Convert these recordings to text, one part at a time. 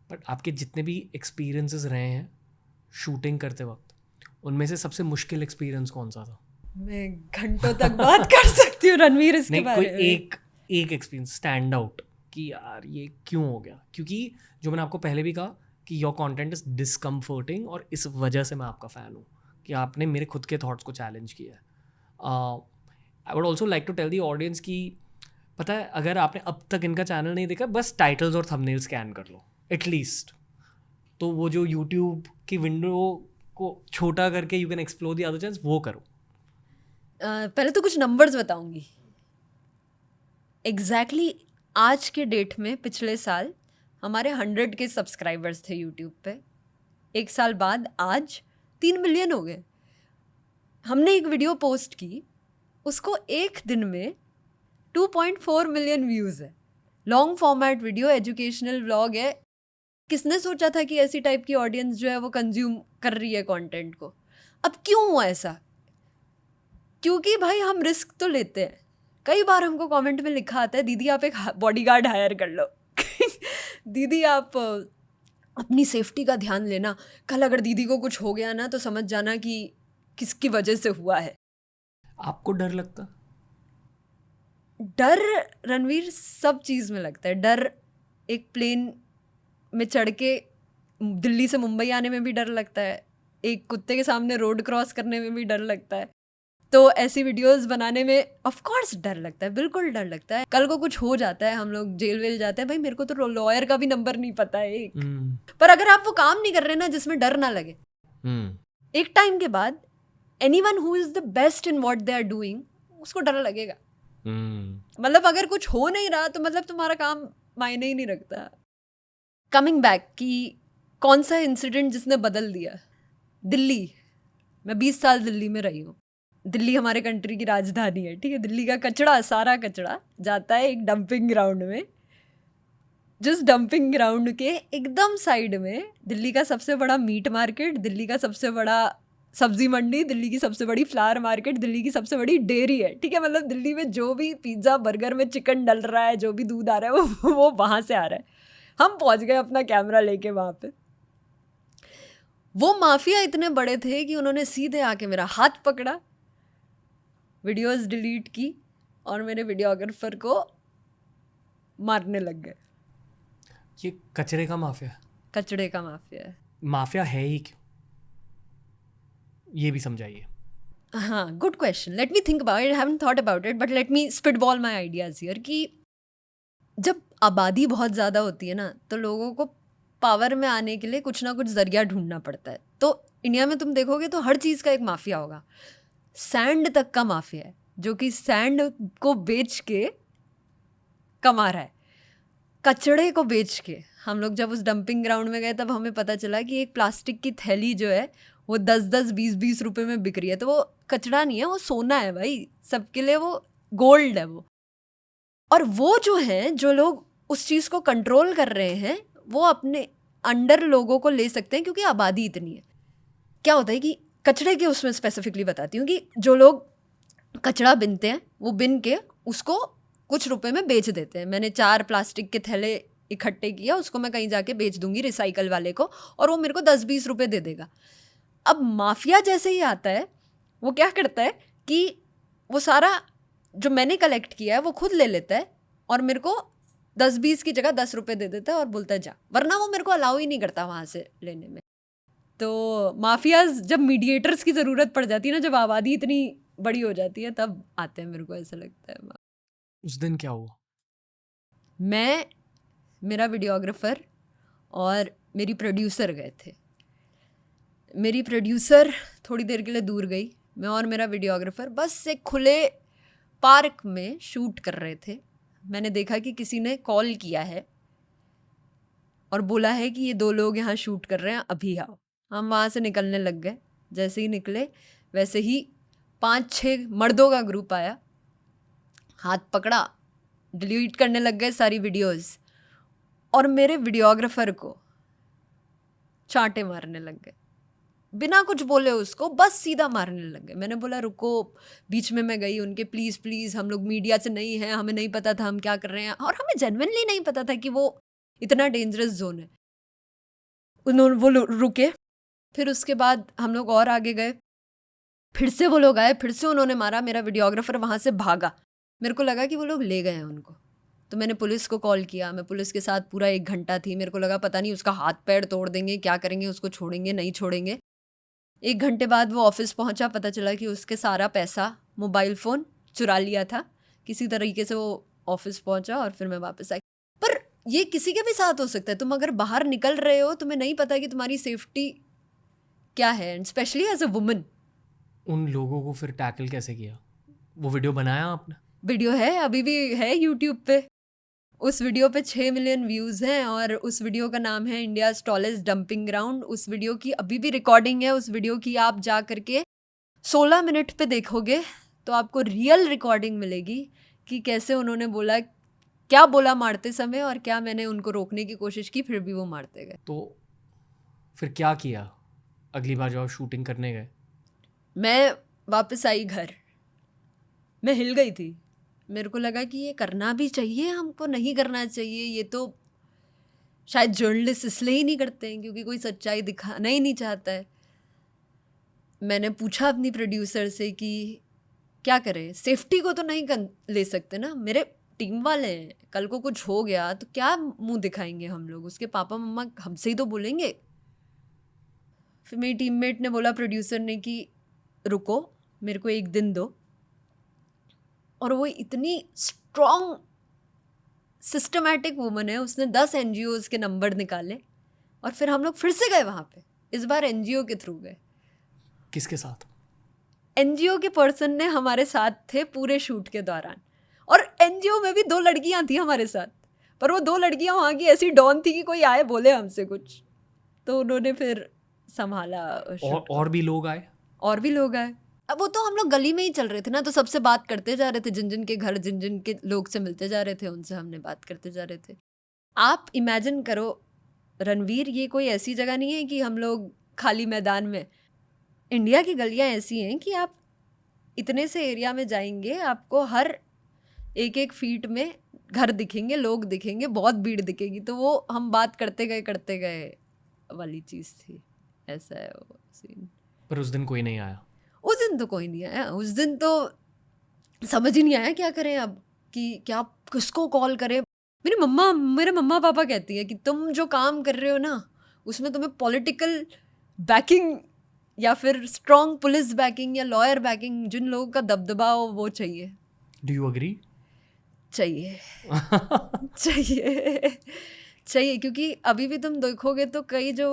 But आपके जितने भी एक्सपीरियंसेस रहे हैं शूटिंग करते वक्त, उनमें से सबसे मुश्किल एक्सपीरियंस कौन सा था? मैं घंटों तक बात कर सकती हूँ रणवीर इसके नहीं, कोई बारे में। एक एक्सपीरियंस स्टैंड आउट कि यार ये क्यों हो गया, क्योंकि जो मैंने आपको पहले भी कहा कि योर कंटेंट इज डिसकम्फर्टिंग, और इस वजह से मैं आपका फ़ैन हूँ कि आपने मेरे खुद के थॉट्स को चैलेंज किया है. I would also like to tell the audience कि पता है, अगर आपने अब तक इनका चैनल नहीं देखा, बस टाइटल्स और थंबनेल स्कैन कर लो एटलीस्ट, तो वो जो यूट्यूब की विंडो को छोटा करके you can explore the other channels, वो करो. पहले तो कुछ नंबर्स बताऊंगी. एग्जैक्टली आज के डेट में पिछले साल हमारे 100 के सब्सक्राइबर्स थे यूट्यूब पे. एक साल बाद आज 3 मिलियन हो गए. हमने एक वीडियो पोस्ट की, उसको एक दिन में 2.4 मिलियन व्यूज़ है. Long format video, educational vlog है. किसने सोचा था कि ऐसी टाइप की ऑडियंस जो है वो कंज्यूम कर रही है कंटेंट को. अब क्यों हुआ ऐसा? क्योंकि भाई हम रिस्क तो लेते हैं. कई बार हमको कमेंट में लिखा आता है, दीदी आप एक बॉडीगार्ड हायर कर लो. दीदी आप अपनी सेफ्टी का ध्यान लेना, कल अगर दीदी को कुछ हो गया ना तो समझ जाना कि किसकी वजह से हुआ है. आपको डर लगता? डर रणवीर सब चीज़ में लगता है. डर एक प्लेन में चढ़ के दिल्ली से मुंबई आने में भी डर लगता है. एक कुत्ते के सामने रोड क्रॉस करने में भी डर लगता है. तो ऐसी वीडियोस बनाने में ऑफ कोर्स डर लगता है, बिल्कुल डर लगता है. कल को कुछ हो जाता है, हम लोग जेल वेल जाते हैं, भाई मेरे को तो लॉयर का भी नंबर नहीं पता है एक. पर अगर आप वो काम नहीं कर रहे ना जिसमें डर ना लगे, एक टाइम के बाद anyone who is the best in what they are doing, उसको डर लगेगा. मतलब अगर कुछ हो नहीं रहा तो मतलब तुम्हारा काम मायने ही नहीं रखता. कमिंग बैक कि कौन सा इंसिडेंट जिसने बदल दिया. दिल्ली, मैं 20 साल दिल्ली में रही हूँ. दिल्ली हमारे कंट्री की राजधानी है, ठीक है. दिल्ली का कचरा, सारा कचरा जाता है एक डंपिंग ग्राउंड में. जिस डंपिंग ग्राउंड के एकदम साइड में दिल्ली का सबसे बड़ा मीट मार्केट, दिल्ली का सबसे बड़ा सब्जी मंडी, दिल्ली की सबसे बड़ी फ्लावर मार्केट, दिल्ली की सबसे बड़ी डेयरी है, ठीक है. मतलब दिल्ली में जो भी पिज्ज़ा बर्गर में चिकन डल रहा है, जो भी दूध आ रहा है वो वहाँ से आ रहा है. हम पहुँच गए अपना कैमरा लेके वहाँ पे. वो माफिया इतने बड़े थे कि उन्होंने सीधे आके मेरा हाथ पकड़ा, वीडियोस डिलीट की और मेरे वीडियोग्राफर को मारने लग गए. ये कचरे का माफिया? कचड़े का माफिया है. माफिया है ही क्यों, ये भी समझाइए. हाँ, good question. Let me think about it. I haven't thought about it, but let me spitball my ideas here. कि जब आबादी बहुत ज़्यादा होती है ना, तो लोगों को पावर में आने के लिए कुछ ना कुछ जरिया ढूंढना पड़ता है. तो इंडिया में तुम देखोगे तो हर चीज़ का एक माफिया होगा. सैंड तक का माफिया है जो कि सैंड को बेच के कमा रहा है. कचड़े को बेच के, हम लोग जब उस डंपिंग ग्राउंड में गए तब हमें पता चला कि एक प्लास्टिक की थैली जो है वो 10-10, 20-20 रुपए में बिक रही है. तो वो कचड़ा नहीं है, वो सोना है भाई. सबके लिए वो गोल्ड है वो. और वो जो हैं, जो लोग उस चीज़ को कंट्रोल कर रहे हैं, वो अपने अंडर लोगों को ले सकते हैं क्योंकि आबादी इतनी है. क्या होता है कि कचड़े के उसमें स्पेसिफिकली बताती हूँ कि जो लोग कचड़ा बिनते हैं, वो बिन के उसको कुछ रुपए में बेच देते हैं. मैंने 4 प्लास्टिक के थैले इकट्ठे किया, उसको मैं कहीं जाके बेच दूंगी रिसाइकल वाले को, और वो मेरे को 10-20 रुपए दे देगा. अब माफिया जैसे ही आता है, वो क्या करता है कि वो सारा जो मैंने कलेक्ट किया है वो खुद ले लेता है और मेरे को 10-20 की जगह 10 रुपए दे देता है और बोलता है जा. वरना वो मेरे को अलाउ ही नहीं करता वहाँ से लेने में. तो माफियाज जब मीडिएटर्स की ज़रूरत पड़ जाती है ना, जब आबादी इतनी बड़ी हो जाती है, तब आते हैं, मेरे को ऐसा लगता है. उस दिन क्या हुआ? मैं, मेरा वीडियोग्राफर और मेरी प्रोड्यूसर गए थे. मेरी प्रोड्यूसर थोड़ी देर के लिए दूर गई. मैं और मेरा वीडियोग्राफर बस एक खुले पार्क में शूट कर रहे थे. मैंने देखा कि किसी ने कॉल किया है और बोला है कि ये 2 लोग यहाँ शूट कर रहे हैं, अभी आओ. हम वहाँ से निकलने लग गए. जैसे ही निकले वैसे ही 5-6 मर्दों का ग्रुप आया, हाथ पकड़ा, डिलीट करने लग गए सारी वीडियोस और मेरे वीडियोग्राफर को चांटे मारने लग गए. बिना कुछ बोले उसको बस सीधा मारने लग गए. मैंने बोला रुको. बीच में मैं गई उनके, प्लीज़ प्लीज़ हम लोग मीडिया से नहीं हैं, हमें नहीं पता था हम क्या कर रहे हैं, और हमें जेन्युइनली नहीं पता था कि वो इतना डेंजरस जोन है. उन्होंने वो रुके, फिर उसके बाद हम लोग और आगे गए, फिर से वो लोग आए, फिर से उन्होंने मारा, मेरा वीडियोग्राफर वहाँ से भागा। मेरे को लगा कि वो लोग ले गए हैं उनको, तो मैंने पुलिस को कॉल किया। मैं पुलिस के साथ पूरा 1 घंटा थी। मेरे को लगा पता नहीं उसका हाथ पैर तोड़ देंगे, क्या करेंगे, उसको छोड़ेंगे नहीं छोड़ेंगे। 1 घंटे बाद वो ऑफिस पहुंचा, पता चला कि उसके सारा पैसा, मोबाइल फ़ोन चुरा लिया था। किसी तरीके से वो ऑफिस पहुंचा और फिर मैं वापस आई। पर ये किसी के भी साथ हो सकता है। तुम अगर बाहर निकल रहे हो, तुम्हें नहीं पता कि तुम्हारी सेफ्टी क्या है, and specially as a woman. उन लोगों को फिर टैकल कैसे किया? वो वीडियो बनाया आपने? वीडियो है, अभी भी है यूट्यूब पे। उस वीडियो पे 6 मिलियन व्यूज़ हैं और उस वीडियो का नाम है इंडियाज़ टॉलेस्ट डंपिंग ग्राउंड। उस वीडियो की अभी भी रिकॉर्डिंग है। उस वीडियो की आप जा करके 16 मिनट पे देखोगे तो आपको रियल रिकॉर्डिंग मिलेगी कि कैसे उन्होंने बोला, क्या बोला मारते समय, और क्या मैंने उनको रोकने की कोशिश की, फिर भी वो मारते गए। तो फिर क्या किया अगली बार जब आप शूटिंग करने गए? मैं वापस आई घर, मैं हिल गई थी। मेरे को लगा कि ये करना भी चाहिए, हमको नहीं करना चाहिए। ये तो शायद जर्नलिस्ट इसलिए ही नहीं करते हैं क्योंकि कोई सच्चाई दिखाना ही नहीं चाहता है। मैंने पूछा अपनी प्रोड्यूसर से कि क्या करें, सेफ्टी को तो नहीं ले सकते ना, मेरे टीम वाले हैं, कल को कुछ हो गया तो क्या मुंह दिखाएंगे हम लोग, उसके पापा मम्मा हमसे ही तो बोलेंगे। फिर मेरी टीममेट ने बोला, प्रोड्यूसर ने, कि रुको मेरे को 1 दिन दो। और वो इतनी स्ट्रॉन्ग सिस्टमैटिक वुमन है, उसने 10 NGOs के नंबर निकाले और फिर हम लोग फिर से गए वहाँ पे। इस बार NGO के थ्रू गए। किसके साथ? NGO के पर्सन ने हमारे साथ थे पूरे शूट के दौरान। और NGO में भी 2 लड़कियाँ थी हमारे साथ, पर वो 2 लड़कियाँ वहाँ की ऐसी डॉन थी कि कोई आए बोले हमसे कुछ, तो उन्होंने फिर संभाला शूट। और भी लोग आए? और भी लोग आए। अब वो तो हम लोग गली में ही चल रहे थे ना, तो सबसे बात करते जा रहे थे, जिन जिन के घर, जिन जिन के लोग से मिलते जा रहे थे, उनसे हमने बात करते जा रहे थे। आप इमेजिन करो रणवीर, ये कोई ऐसी जगह नहीं है कि हम लोग खाली मैदान में। इंडिया की गलियां ऐसी हैं कि आप इतने से एरिया में जाएंगे, आपको हर 1-1 फीट में घर दिखेंगे, लोग दिखेंगे, बहुत भीड़ दिखेगी। तो वो हम बात करते गए वाली चीज़ थी। ऐसा है वो सीन। पर उस दिन कोई नहीं आया? उस दिन तो कोई नहीं आया। उस दिन तो समझ ही नहीं आया क्या करें अब, कि क्या किसको कॉल करें। मेरे मम्मा पापा कहती है कि तुम जो काम कर रहे हो ना, उसमें तुम्हें पॉलिटिकल बैकिंग या फिर स्ट्रॉन्ग पुलिस बैकिंग या लॉयर बैकिंग, जिन लोगों का दबदबा हो वो चाहिए। Do you agree? चाहिए चाहिए चाहिए, क्योंकि अभी भी तुम देखोगे तो कई जो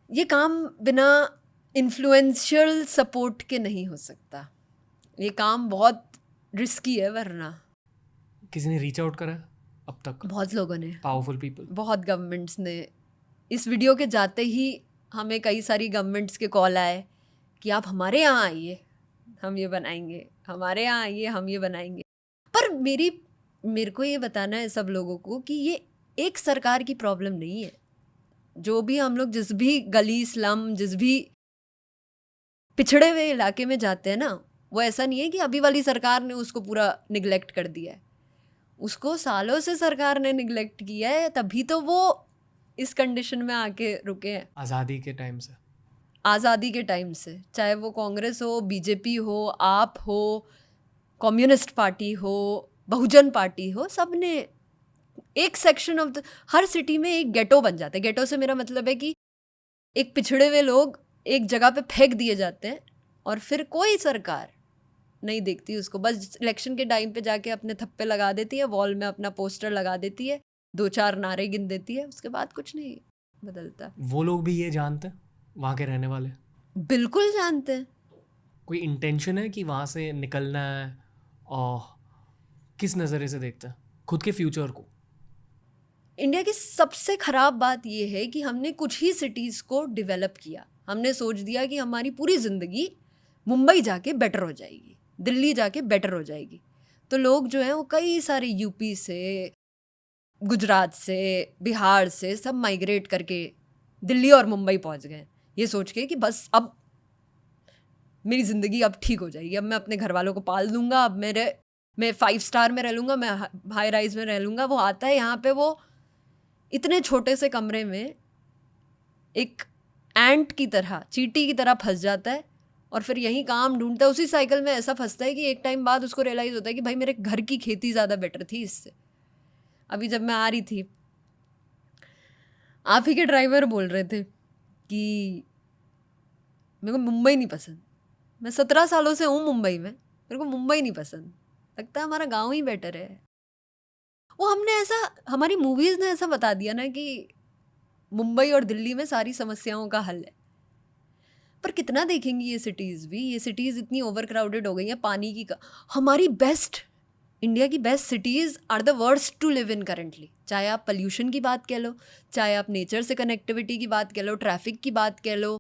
ये काम बिना इन्फ्लुएंशियल सपोर्ट के नहीं हो सकता। ये काम बहुत रिस्की है। वरना किसी ने रीच आउट करा है अब तक? बहुत लोगों ने, पावरफुल पीपल, बहुत गवर्नमेंट्स ने। इस वीडियो के जाते ही हमें कई सारी गवर्नमेंट्स के कॉल आए कि आप हमारे यहाँ आइए, हम ये बनाएंगे, हमारे यहाँ आइए, हम ये बनाएंगे। पर मेरे को ये बताना है सब लोगों को कि ये एक सरकार की प्रॉब्लम नहीं है। जो भी हम लोग जिस भी गली स्लम, जिस भी पिछड़े हुए इलाके में जाते हैं ना, वो ऐसा नहीं है कि अभी वाली सरकार ने उसको पूरा निगलेक्ट कर दिया है। उसको सालों से सरकार ने निगलेक्ट किया है, तभी तो वो इस कंडीशन में आके रुके हैं। आज़ादी के टाइम से, आज़ादी के टाइम से, चाहे वो कांग्रेस हो, बीजेपी हो, आप हो, कम्युनिस्ट पार्टी हो, बहुजन पार्टी हो, सब ने एक सेक्शन ऑफ हर सिटी में एक गेटो बन जाते हैं। गेटो से मेरा मतलब है कि एक पिछड़े हुए लोग एक जगह पे फेंक दिए जाते हैं और फिर कोई सरकार नहीं देखती उसको, बस इलेक्शन के टाइम पे जाके अपने थप्पे लगा देती है, वॉल में अपना पोस्टर लगा देती है, 2-4 नारे गिन देती है, उसके बाद कुछ नहीं बदलता। वो लोग भी ये जानते हैं, वहाँ के रहने वाले? बिल्कुल जानते हैं। कोई इंटेंशन है कि वहाँ से निकलना है? और किस नज़रिए से देखते हैं खुद के फ्यूचर को? इंडिया की सबसे ख़राब बात यह है कि हमने कुछ ही सिटीज़ को डेवलप किया। हमने सोच दिया कि हमारी पूरी ज़िंदगी मुंबई जाके बेटर हो जाएगी, दिल्ली जाके बेटर हो जाएगी। तो लोग जो हैं वो कई सारे यूपी से, गुजरात से, बिहार से सब माइग्रेट करके दिल्ली और मुंबई पहुंच गए, ये सोच के कि बस अब मेरी ज़िंदगी अब ठीक हो जाएगी, अब मैं अपने घर वालों को पाल दूंगा, अब मैं 5 स्टार में रह लूँगा, मैं हाई राइज में रह लूँगा। वो आता है यहाँ पे, वो इतने छोटे से कमरे में एक एंट की तरह, चींटी की तरह फंस जाता है और फिर यही काम ढूंढता है। उसी साइकिल में ऐसा फंसता है कि एक टाइम बाद उसको रियलाइज़ होता है कि भाई मेरे घर की खेती ज़्यादा बेटर थी इससे। अभी जब मैं आ रही थी, आप ही के ड्राइवर बोल रहे थे कि मेरे को मुंबई नहीं पसंद। मैं 17 सालों से हूँ मुंबई में, मेरे को मुंबई नहीं पसंद, लगता है हमारा गाँव ही बेटर है। वो हमने ऐसा, हमारी मूवीज़ ने ऐसा बता दिया ना कि मुंबई और दिल्ली में सारी समस्याओं का हल है। पर कितना देखेंगी ये सिटीज़ भी, ये सिटीज़ इतनी ओवर क्राउडेड हो गई हैं। पानी की हमारी बेस्ट, इंडिया की best cities are the worst to live in currently. चाहे आप पोल्यूशन की बात कह लो, चाहे आप नेचर से कनेक्टिविटी की बात कह लो, ट्रैफिक की बात कह लो,